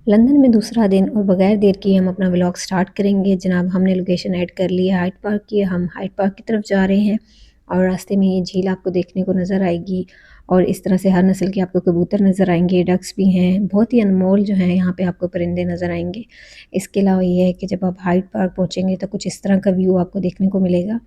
London में दूसरा दिन और बगैर देर किए हम अपना व्लॉग स्टार्ट करेंगे। जनाब हमने लोकेशन ऐड कर ली है हाइड पार्क की। हम हाइड पार्क की तरफ जा रहे हैं और रास्ते में ये झील आपको देखने को नज़र आएगी और इस तरह से हर नस्ल के आपको कबूतर नज़र आएंगे, डक्स भी हैं, बहुत ही अनमोल जो हैं यहाँ पे आपको परिंदे नज़र आएंगे। इसके अलावा ये है कि जब आप हाइड पार्क पहुँचेंगे तो कुछ इस तरह का व्यू आपको देखने को मिलेगा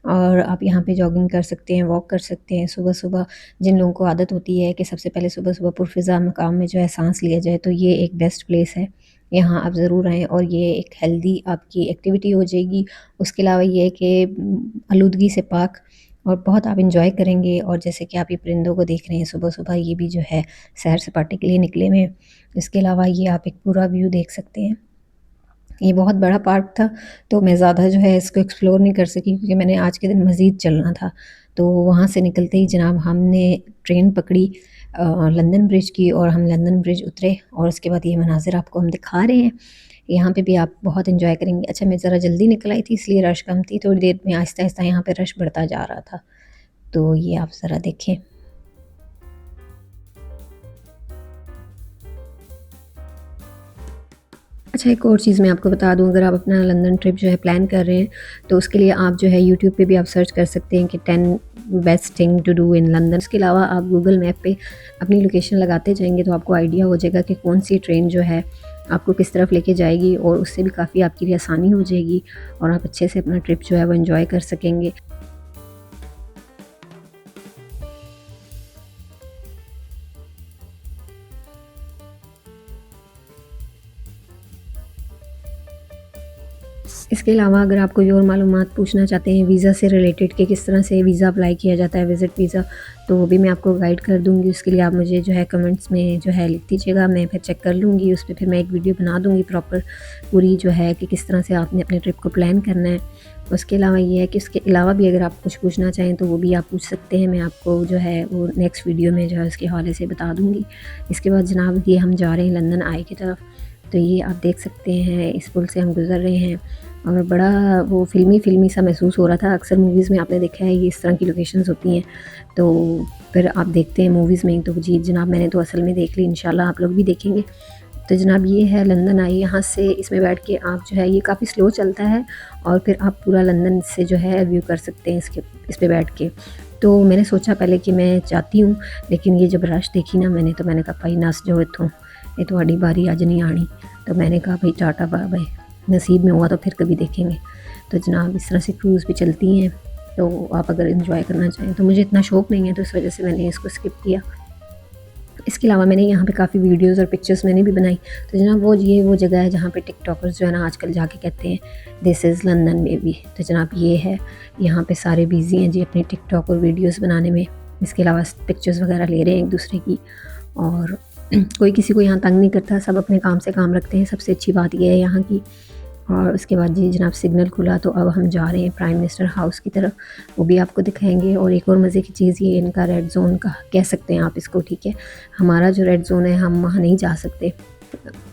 और आप यहाँ पे जॉगिंग कर सकते हैं, वॉक कर सकते हैं। सुबह-सुबह जिन लोगों को आदत होती है कि सबसे पहले सुबह-सुबह पुरफ़िज़ा मकाम में जो है साँस लिया जाए, तो ये एक बेस्ट प्लेस है। यहाँ आप ज़रूर आएँ और ये एक हेल्दी आपकी एक्टिविटी हो जाएगी। उसके अलावा ये है कि आलूदगी से पाक और बहुत आप एन्जॉय करेंगे और जैसे कि आप ये परिंदों को देख रहे हैं सुबह-सुबह, ये भी जो है सैर-सपाटे के लिए निकले हुए हैं। इसके अलावा ये आप एक पूरा व्यू देख सकते हैं। ये बहुत बड़ा पार्क था, तो मैं ज़्यादा जो है इसको एक्सप्लोर नहीं कर सकी क्योंकि मैंने आज के दिन मज़ीद चलना था। तो वहाँ से निकलते ही जनाब हमने ट्रेन पकड़ी लंदन ब्रिज की और हम लंदन ब्रिज उतरे और उसके बाद ये मनाज़िर आपको हम दिखा रहे हैं। यहाँ पे भी आप बहुत एन्जॉय करेंगे। अच्छा मैं ज़रा जल्दी निकल आई थी इसलिए रश कम थी, थोड़ी देर में आहिस्ता-आहिस्ता यहाँ पे रश बढ़ता जा रहा था। तो ये आप ज़रा देखें। अच्छा एक और चीज़ मैं आपको बता दूँ, अगर आप अपना लंदन ट्रिप जो है प्लान कर रहे हैं, तो उसके लिए आप जो है यूट्यूब पे भी आप सर्च कर सकते हैं कि 10 best thing to do in London. इसके अलावा आप गूगल मैप पे अपनी लोकेशन लगाते जाएँगे तो आपको आइडिया हो जाएगा कि कौन-सी ट्रेन जो है आपको किस तरफ लेके जाएगी और उससे भी काफ़ी आपके लिए आसानी हो जाएगी और आप अच्छे से अपना ट्रिप जो है वो एन्जॉय कर सकेंगे। इसके अलावा अगर आप कोई और मालूमात पूछना चाहते हैं वीज़ा से रिलेटेड कि किस तरह से वीज़ा अप्लाई किया जाता है, विज़िट वीज़ा, तो वो भी मैं आपको गाइड कर दूँगी। उसके लिए आप मुझे जो है कमेंट्स में जो है लिख दीजिएगा, मैं फिर चेक कर लूँगी। उस पे फिर मैं एक वीडियो बना दूँगी प्रॉपर पूरी जो है कि किस तरह से आपने अपने ट्रिप को प्लान करना है। उसके अलावा ये है कि इसके अलावा भी अगर आप कुछ पूछना चाहें तो वो भी आप पूछ सकते हैं। मैं आपको जो है वो नेक्स्ट वीडियो में जो है उसके हवाले से बता दूँगी। इसके बाद जनाब ये हम जा रहे हैं लंदन आई की तरफ। तो ये आप देख सकते हैं इस पुल से हम गुज़र रहे हैं और बड़ा वो फ़िल्मी सा महसूस हो रहा था। अक्सर मूवीज़ में आपने देखा है ये इस तरह की लोकेशंस होती हैं, तो फिर आप देखते हैं मूवीज़ में। तो जी जनाब मैंने तो असल में देख ली, इंशाल्लाह आप लोग भी देखेंगे। तो जनाब ये है लंदन आई, यहाँ से इसमें बैठ के आप जो है ये काफ़ी स्लो चलता है और फिर आप पूरा लंदन से जो है व्यू कर सकते हैं इस पे बैठ के। तो मैंने सोचा पहले कि मैं जाती हूँ, लेकिन ये जब रश देखी ना मैंने कहा भाई नस जाओ इत्थों, ये तुहाड़ी बारी अज नहीं आनी। तो मैंने कहा भाई टाटा बाय बाय, नसीब में हुआ तो फिर कभी देखेंगे। तो जनाब इस तरह से क्रूज़ भी चलती हैं, तो आप अगर एंजॉय करना चाहें तो मुझे इतना शौक़ नहीं है तो इस वजह से मैंने इसको स्किप किया। इसके अलावा मैंने यहाँ पे काफ़ी वीडियोज़ और पिक्चर्स मैंने भी बनाई। तो जनाब वो जगह है जहाँ पे टिकटॉकर्स जो है ना आजकल जाके कहते हैं दिस इज़ लंदन बेबी। तो जनाब ये है, यहाँ पे सारे बिज़ी हैं जी अपने टिकटॉक और वीडियोज़ बनाने में। इसके अलावा पिक्चर्स वगैरह ले रहे हैं एक दूसरे की और कोई किसी को यहाँ तंग नहीं करता, सब अपने काम से काम रखते हैं। सबसे अच्छी बात ये है यहाँ की। और उसके बाद जी जनाब सिग्नल खुला तो अब हम जा रहे हैं प्राइम मिनिस्टर हाउस की तरफ, वो भी आपको दिखाएंगे। और एक और मज़े की चीज़ ये इनका रेड जोन का कह सकते हैं आप इसको, ठीक है। हमारा जो रेड जोन है हम वहाँ नहीं जा सकते,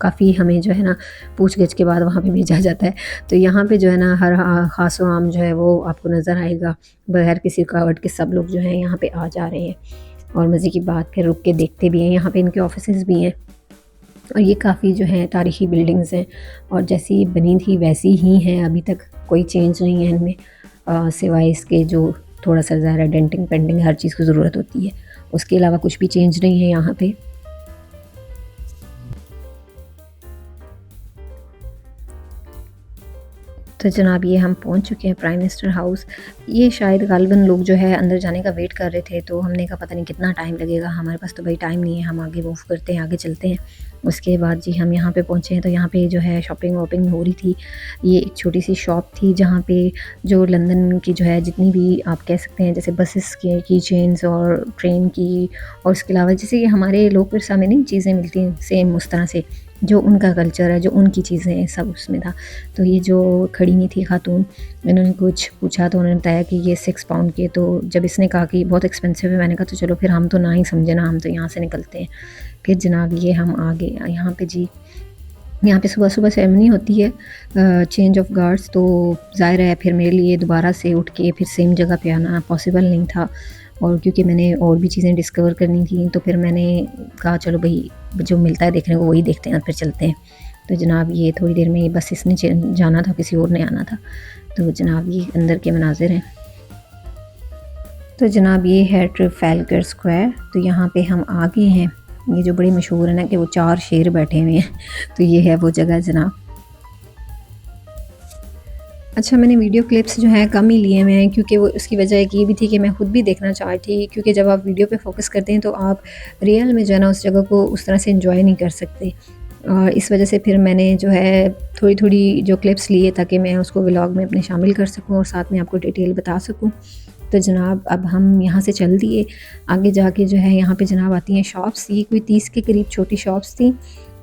काफ़ी हमें जो है ना पूछ-गिछ के बाद वहाँ पे भेजा जाता है। तो यहाँ पे जो है ना हर ख़ास व आम जो है वो आपको नज़र आएगा, बगैर किसी रुकावट के सब लोग जो हैं यहाँ पे आ जा रहे हैं। और मज़े की बात फिर रुक के देखते भी हैं, यहाँ पे इनके ऑफिसेज़ भी हैं और ये काफ़ी जो हैं तारीख़ी बिल्डिंग्स हैं और जैसी बनी थी वैसी ही हैं, अभी तक कोई चेंज नहीं है इनमें, सिवाय इसके जो थोड़ा सा ज़रा डेंटिंग पेंटिंग हर चीज़ की ज़रूरत होती है, उसके अलावा कुछ भी चेंज नहीं है यहाँ पे। तो जनाब ये हम पहुंच चुके हैं प्राइम मिनिस्टर हाउस। ये शायद गालिबन लोग जो है अंदर जाने का वेट कर रहे थे, तो हमने कहा पता नहीं कितना टाइम लगेगा, हमारे पास तो भाई टाइम नहीं है, हम आगे मूव करते हैं, आगे चलते हैं। उसके बाद जी हम यहाँ पे पहुँचे हैं, तो यहाँ पे जो है शॉपिंग वॉपिंग हो रही थी। ये एक छोटी सी शॉप थी जहाँ पे जो लंदन की जो है जितनी भी आप कह सकते हैं जैसे बसेस की चेन्स और ट्रेन की और उसके अलावा जैसे कि हमारे लोग विरसा में नहीं चीज़ें मिलती हैं सेम उस तरह से, जो उनका कल्चर है, जो उनकी चीज़ें हैं, सब उसमें था। तो ये जो खड़ी हुई थी खातून, इन्होंने कुछ पूछा तो उन्होंने बताया कि ये 6 पाउंड के। तो जब इसने कहा कि बहुत एक्सपेंसिव है, मैंने कहा तो चलो फिर हम तो ना ही समझे ना, हम तो यहाँ से निकलते हैं। फिर जनाब ये हम आ गए यहाँ पे जी। यहाँ पे सुबह-सुबह सेरेमनी होती है चेंज ऑफ गार्ड्स, तो ज़ाहिर है फिर मेरे लिए दोबारा से उठ के फिर सेम जगह पे आना पॉसिबल नहीं था। और क्योंकि मैंने और भी चीज़ें डिस्कवर करनी थी तो फिर मैंने कहा चलो भाई जो मिलता है देखने को वही देखते हैं और फिर चलते हैं। तो जनाब ये थोड़ी देर में बस इसने जाना था, किसी और ने आना था। तो जनाब ये अंदर के मनाजिर हैं। तो जनाब ये है ट्रफालगर स्क्वायर। तो यहाँ पे हम आ गए हैं। ये जो बड़ी मशहूर है ना कि वो 4 शेर बैठे हुए हैं, तो ये है वो जगह जनाब। अच्छा, मैंने वीडियो क्लिप्स जो हैं कम ही लिए हुए हैं क्योंकि वो उसकी वजह एक ये भी थी कि मैं खुद भी देखना चाह रही थी, क्योंकि जब आप वीडियो पे फोकस करते हैं तो आप रियल में जो है ना उस जगह को उस तरह से एंजॉय नहीं कर सकते। और इस वजह से फिर मैंने जो है थोड़ी-थोड़ी जो क्लिप्स लिए ताकि मैं उसको व्लॉग में अपने शामिल कर सकूँ और साथ में आपको डिटेल बता सकूँ। तो जनाब अब हम यहाँ से चल दिए। आगे जाके जो है यहाँ पे जनाब आती हैं शॉप्स। ये कोई 30 के करीब छोटी शॉप्स थी।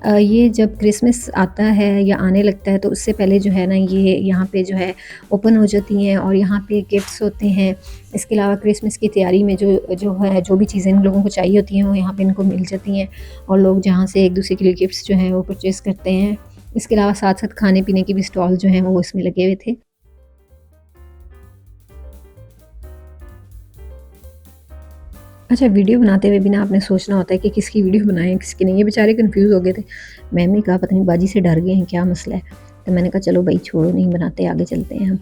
ये जब क्रिसमस आता है या आने लगता है तो उससे पहले जो है ना ये यहाँ पे जो है ओपन हो जाती हैं और यहाँ पे गिफ्ट्स होते हैं। इसके अलावा क्रिसमस की तैयारी में जो भी चीज़ें इन लोगों को चाहिए होती हैं वो यहाँ पे इनको मिल जाती हैं और लोग जहाँ से एक दूसरे के लिए गिफ्ट्स जो हैं वो परचेज़ करते हैं। इसके अलावा साथ-साथ खाने-पीने के भी स्टॉल जो हैं वो इसमें लगे हुए थे। अच्छा, वीडियो बनाते हुए भी ना आपने सोचना होता है कि किसकी वीडियो बनाएँ, किसकी नहीं। ये बेचारे कन्फ्यूज़ हो गए थे। मैंने कहा पता नहीं बाजी से डर गए हैं, क्या मसला है? तो मैंने कहा चलो भई छोड़ो, नहीं बनाते, आगे चलते हैं हम।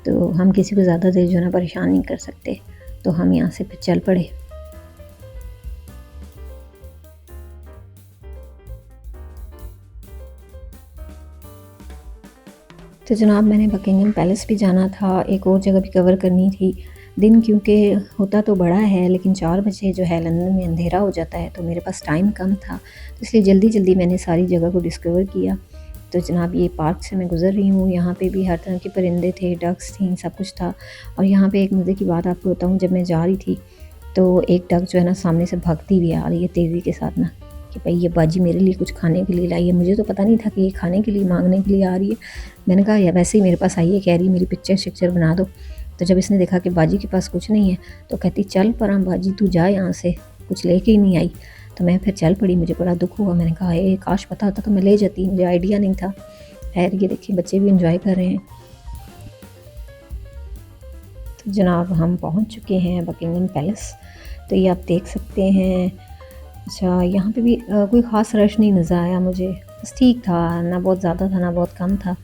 तो हम किसी को ज़्यादा देर जो है ना परेशान नहीं कर सकते। तो हम यहाँ से फिर चल पड़े। तो जनाब मैंने बकिंगम पैलेस भी जाना था, एक और जगह भी कवर करनी थी। दिन क्योंकि होता तो बड़ा है लेकिन 4 बजे जो है लंदन में अंधेरा हो जाता है तो मेरे पास टाइम कम था। तो इसलिए जल्दी-जल्दी मैंने सारी जगह को डिस्कवर किया। तो जनाब ये पार्क से मैं गुज़र रही हूँ, यहाँ पे भी हर तरह के परिंदे थे, डक्स थीं, सब कुछ था। और यहाँ पे एक मज़े की बात आपको बताऊँ, जब मैं जा रही थी तो एक डक जो है ना सामने से भागती हुई आ रही है तेज़ी के साथ ना, कि भाई ये बाजी मेरे लिए कुछ खाने के लिए लाई है। मुझे तो पता नहीं था कि ये खाने के लिए मांगने के लिए आ रही है। मैंने कहा या वैसे ही मेरे पास आई है, कह रही है मेरी पिक्चर शिक्चर बना दो। तो जब इसने देखा कि बाजी के पास कुछ नहीं है तो कहती चल परा बाजी, तू जा यहाँ से, कुछ लेके ही नहीं आई। तो मैं फिर चल पड़ी। मुझे बड़ा दुख हुआ। मैंने कहा ए काश पता होता तो मैं ले जाती, मुझे आइडिया नहीं था। खैर ये देखिए बच्चे भी इंजॉय कर रहे हैं। तो जनाब हम पहुँच चुके हैं बकिंगम पैलेस। तो ये आप देख सकते हैं। अच्छा, यहाँ पे भी कोई ख़ास रश नहीं नज़र आया मुझे, बस ठीक था, ना बहुत ज़्यादा था ना बहुत कम था।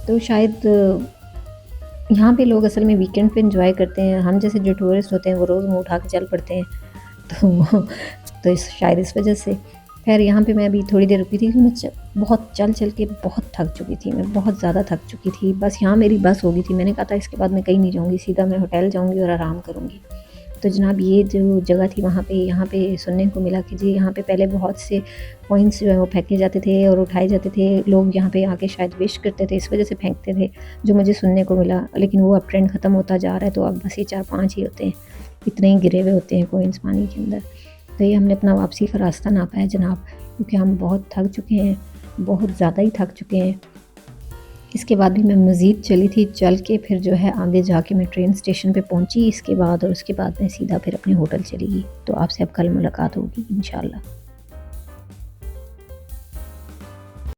तो शायद यहाँ पे लोग असल में वीकेंड पे एंजॉय करते हैं। हम जैसे जो टूरिस्ट होते हैं वो रोज़ मुँह उठा के चल पड़ते हैं। तो शायद इस वजह से। खैर यहाँ पे मैं अभी थोड़ी देर रुकी थी कि मैं बहुत चल के बहुत थक चुकी थी, मैं बहुत ज़्यादा थक चुकी थी। बस यहाँ मेरी बस हो गई थी। मैंने कहा था इसके बाद मैं कहीं नहीं जाऊँगी, सीधा मैं होटल जाऊँगी और आराम करूँगी। तो जनाब ये जो जगह थी वहाँ पे यहाँ पे सुनने को मिला कि जी यहाँ पे पहले बहुत से कॉइन्स जो है वो फेंके जाते थे और उठाए जाते थे। लोग यहाँ पे आके शायद विश करते थे, इस वजह से फेंकते थे, जो मुझे सुनने को मिला। लेकिन वो अब ट्रेंड ख़त्म होता जा रहा है, तो अब बस ये 4-5 ही होते हैं, इतने ही गिरे हुए होते हैं कॉइन्स पानी के अंदर। तो ये हमने अपना वापसी का रास्ता नापा है जनाब, क्योंकि हम बहुत थक चुके हैं, बहुत ज़्यादा ही थक चुके हैं। इसके बाद भी मैं मज़ीद चली थी, चल के फिर जो है आगे जाके मैं ट्रेन स्टेशन पे पहुंची इसके बाद, और उसके बाद मैं सीधा फिर अपने होटल चली गई। तो आपसे अब कल मुलाकात होगी इंशाल्लाह।